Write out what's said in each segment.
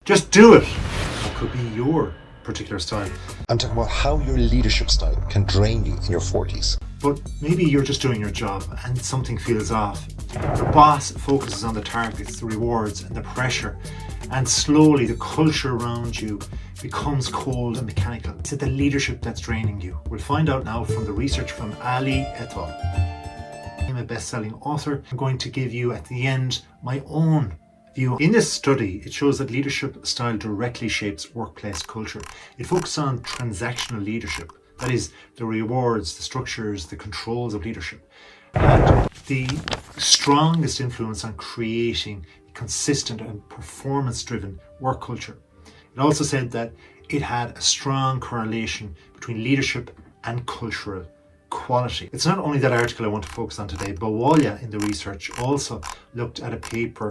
Just do it. What could be your particular style? I'm talking about how your leadership style can drain you in your 40s. But maybe you're just doing your job and something feels off. Your boss focuses on the targets, the rewards and the pressure, and slowly the culture around you becomes cold and mechanical. Is it the leadership that's draining you? We'll find out now from the research from Ali et al. I'm a best-selling author. I'm going to give you at the end my own view. In this study, it shows that leadership style directly shapes workplace culture. It focuses on transactional leadership. That is, the rewards, the structures, the controls of leadership. And the strongest influence on creating a consistent and performance-driven work culture. It also said that it had a strong correlation between leadership and cultural quality. It's not only that article I want to focus on today. Bawalia in the research also looked at a paper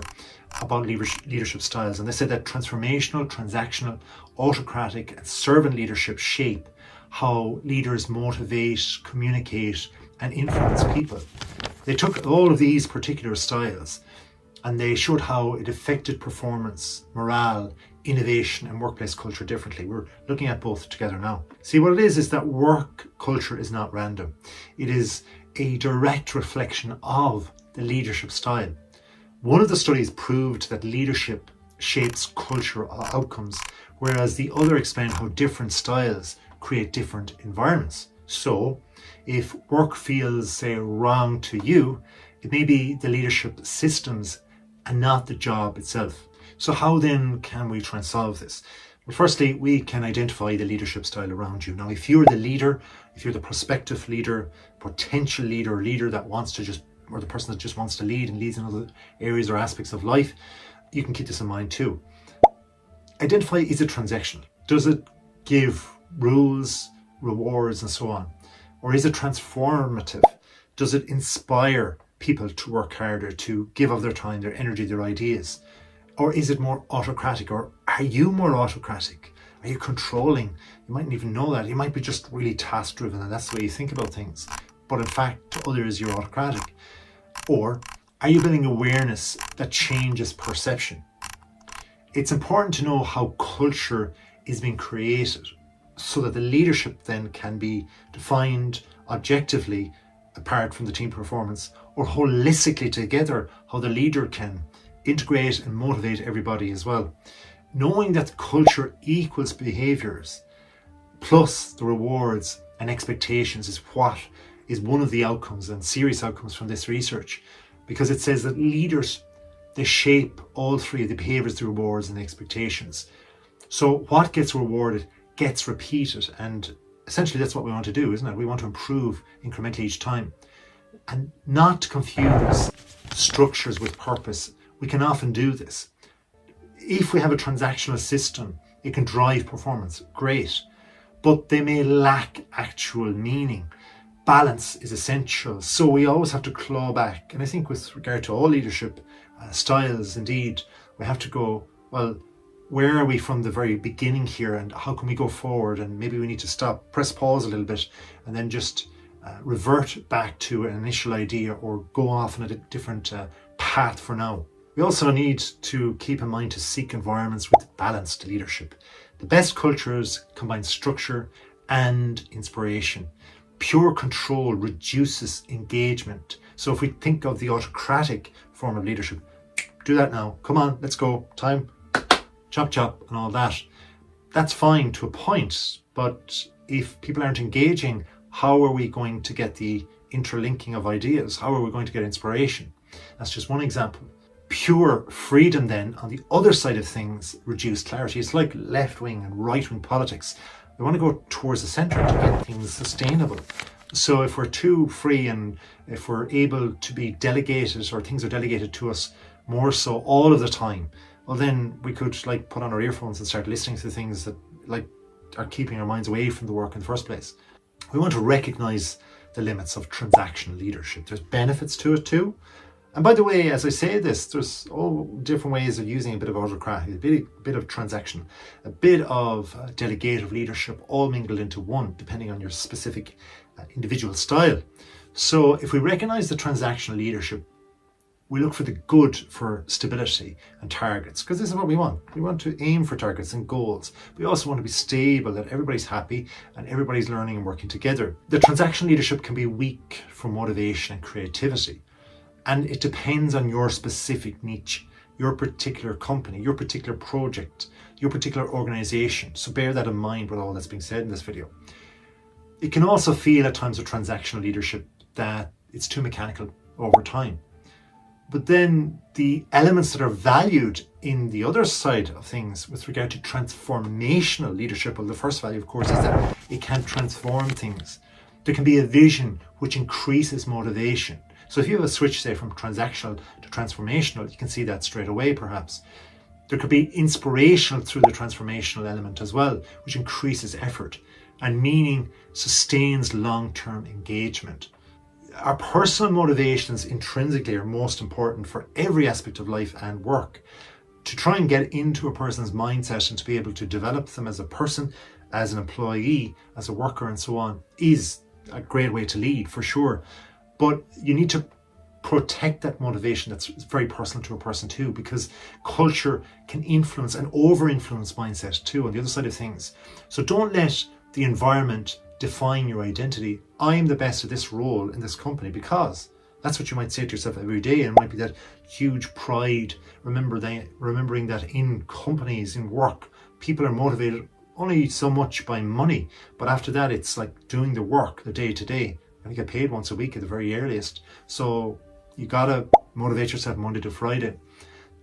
about leadership styles, and they said that transformational, transactional, autocratic and servant leadership shape how leaders motivate, communicate and influence people. They took all of these particular styles and they showed how it affected performance, morale, innovation and workplace culture differently. We're looking at both together now. See, what it is that work culture is not random. It is a direct reflection of the leadership style. One of the studies proved that leadership shapes cultural outcomes, whereas the other explained how different styles create different environments. So if work feels, say, wrong to you, it may be the leadership systems and not the job itself. So how then can we try and solve this? Well, firstly, we can identify the leadership style around you. Now, if you're the leader, if you're the prospective leader, potential leader, leader that wants to just, or the person that just wants to lead and leads in other areas or aspects of life, you can keep this in mind too. Identify, is it transactional? Does it give rules, rewards and so on? Or is it transformative? Does it inspire people to work harder, to give of their time, their energy, their ideas? Or is it more autocratic? Or are you more autocratic? Are you controlling? You mightn't even know that. You might be just really task driven and that's the way you think about things. But in fact, to others, you're autocratic. Or are you building awareness that changes perception? It's important to know how culture is being created so that the leadership then can be defined objectively apart from the team performance, or holistically together, how the leader can integrate and motivate everybody as well. Knowing that culture equals behaviors plus the rewards and expectations is what is one of the outcomes and serious outcomes from this research, because it says that leaders, they shape all three of the behaviors, the rewards and the expectations. So what gets rewarded gets repeated, and essentially that's what we want to do, isn't it? We want to improve incrementally each time and not confuse structures with purpose. We can often do this. If we have a transactional system, it can drive performance, great, but they may lack actual meaning. Balance is essential, so we always have to claw back. And I think with regard to all leadership styles, indeed, we have to go, well, where are we from the very beginning here and how can we go forward? And maybe we need to stop, press pause a little bit and then just revert back to an initial idea or go off on a different path for now. We also need to keep in mind to seek environments with balanced leadership. The best cultures combine structure and inspiration. Pure control reduces engagement. So if we think of the autocratic form of leadership, do that now, come on, let's go, time, chop chop and all that. That's fine to a point, but if people aren't engaging, how are we going to get the interlinking of ideas? How are we going to get inspiration? That's just one example. Pure freedom then, on the other side of things, reduced clarity. It's like left-wing and right-wing politics. We want to go towards the centre to get things sustainable. So if we're too free and if we're able to be delegated or things are delegated to us more so all of the time, well then we could like put on our earphones and start listening to things that like are keeping our minds away from the work in the first place. We want to recognise the limits of transactional leadership. There's benefits to it too. And by the way, as I say this, there's all different ways of using a bit of autocracy, a bit of transaction, a bit of delegative leadership, all mingled into one, depending on your specific individual style. So if we recognize the transactional leadership We look for the good for stability and targets, because this is what we want. We want to aim for targets and goals. We also want to be stable, that everybody's happy and everybody's learning and working together. The transactional leadership can be weak for motivation and creativity. And it depends on your specific niche, your particular company, your particular project, your particular organization. So bear that in mind with all that's being said in this video. It can also feel at times with transactional leadership that it's too mechanical over time. But then the elements that are valued in the other side of things with regard to transformational leadership, well, the first value, of course, is that it can transform things. There can be a vision which increases motivation. So if you have a switch, say, from transactional to transformational, you can see that straight away, perhaps. There could be inspirational through the transformational element as well, which increases effort, and meaning sustains long-term engagement. Our personal motivations intrinsically are most important for every aspect of life and work. To try and get into a person's mindset and to be able to develop them as a person, as an employee, as a worker and so on, is a great way to lead for sure. But you need to protect that motivation that's very personal to a person too, because culture can influence and over-influence mindset too on the other side of things. So don't let the environment define your identity. I'm the best at this role in this company, because that's what you might say to yourself every day, and it might be that huge pride, remembering that in companies, in work, people are motivated only so much by money, but after that it's like doing the work, the day to day, and you get paid once a week at the very earliest. So you gotta motivate yourself Monday to Friday.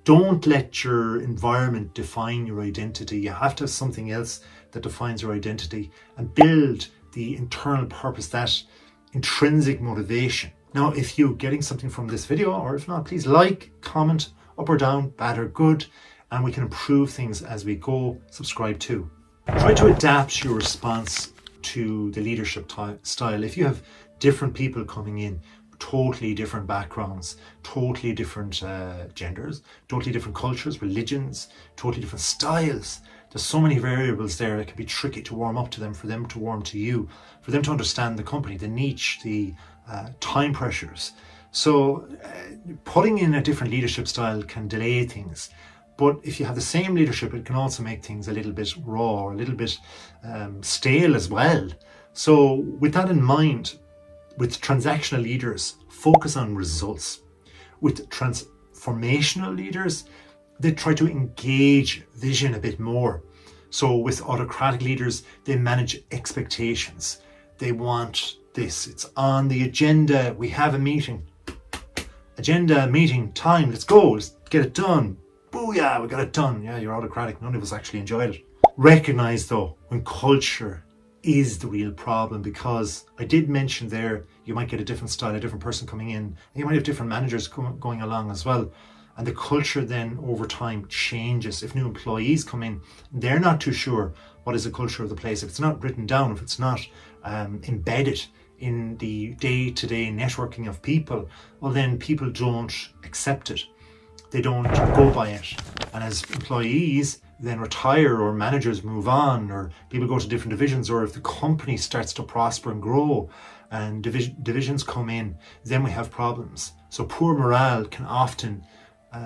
Don't let your environment define your identity. You have to have something else that defines your identity, and build the internal purpose, that intrinsic motivation. Now, if you're getting something from this video, or if not, please like, comment, up or down, bad or good, and we can improve things as we go. Subscribe too. Try to adapt your response to the leadership style. If you have different people coming in, totally different backgrounds, totally different genders, totally different cultures, religions, totally different styles. There's so many variables there that can be tricky to warm up to them, for them to warm to you, for them to understand the company, the niche, the time pressures. So putting in a different leadership style can delay things. But if you have the same leadership, it can also make things a little bit raw, a little bit stale as well. So with that in mind, with transactional leaders, focus on results. With transformational leaders, they try to engage vision a bit more. So with autocratic leaders, they manage expectations. They want this, it's on the agenda, we have a meeting. Agenda, meeting, time, let's go, let's get it done. Booyah, we got it done. Yeah, you're autocratic, none of us actually enjoyed it. Recognize though, when culture is the real problem, because I did mention there, you might get a different style, a different person coming in, and you might have different managers going along as well. And the culture then over time changes. If new employees come in, they're not too sure what is the culture of the place. If it's not written down, if it's not embedded in the day-to-day networking of people, well then people don't accept it. They don't go by it. And as employees then retire, or managers move on, or people go to different divisions, or if the company starts to prosper and grow and divisions come in, then we have problems. So poor morale can often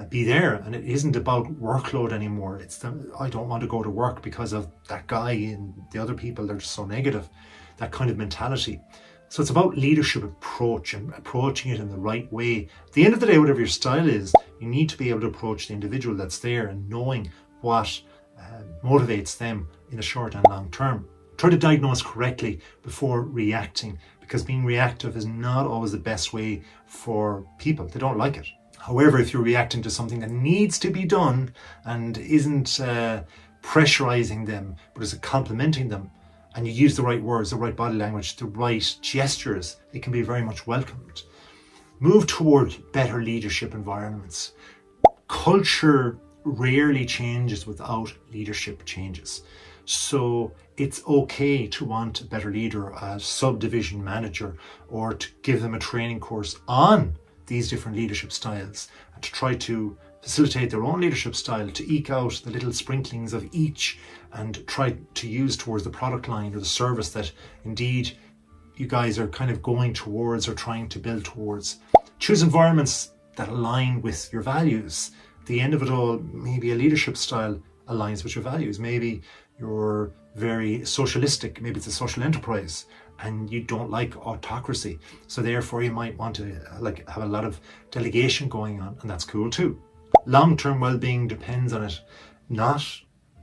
be there, and it isn't about workload anymore. It's I don't want to go to work because of that guy and the other people, they're just so negative, that kind of mentality. So it's about leadership approach and approaching it in the right way. At the end of the day, whatever your style is, you need to be able to approach the individual that's there and knowing what motivates them in the short and long term. Try to diagnose correctly before reacting, because being reactive is not always the best way for people. They don't like it. However, if you're reacting to something that needs to be done and isn't pressurizing them, but is complimenting them, and you use the right words, the right body language, the right gestures, it can be very much welcomed. Move toward better leadership environments. Culture rarely changes without leadership changes. So it's okay to want a better leader, a subdivision manager, or to give them a training course on these different leadership styles, and to try to facilitate their own leadership style, to eke out the little sprinklings of each and try to use towards the product line or the service that indeed you guys are kind of going towards or trying to build towards. Choose environments that align with your values. At the end of it all, maybe a leadership style aligns with your values. Maybe you're very socialistic, maybe it's a social enterprise and you don't like autocracy. So therefore you might want to have a lot of delegation going on, and that's cool too. Long-term well-being depends on it, not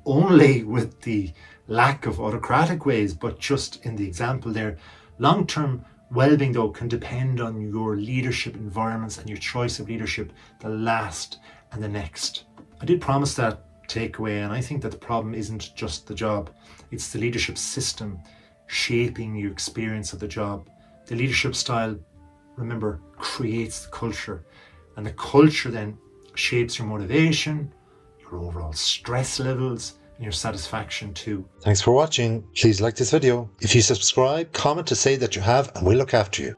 only with the lack of autocratic ways, but just in the example there. Long-term well-being though can depend on your leadership environments and your choice of leadership, the last and the next. I did promise that takeaway, and I think that the problem isn't just the job, it's the leadership system shaping your experience of the job. The leadership style, remember, creates the culture, and the culture then shapes your motivation, your overall stress levels, and your satisfaction too. Thanks for watching. Please like this video. If you subscribe, comment to say that you have, and we'll look after you.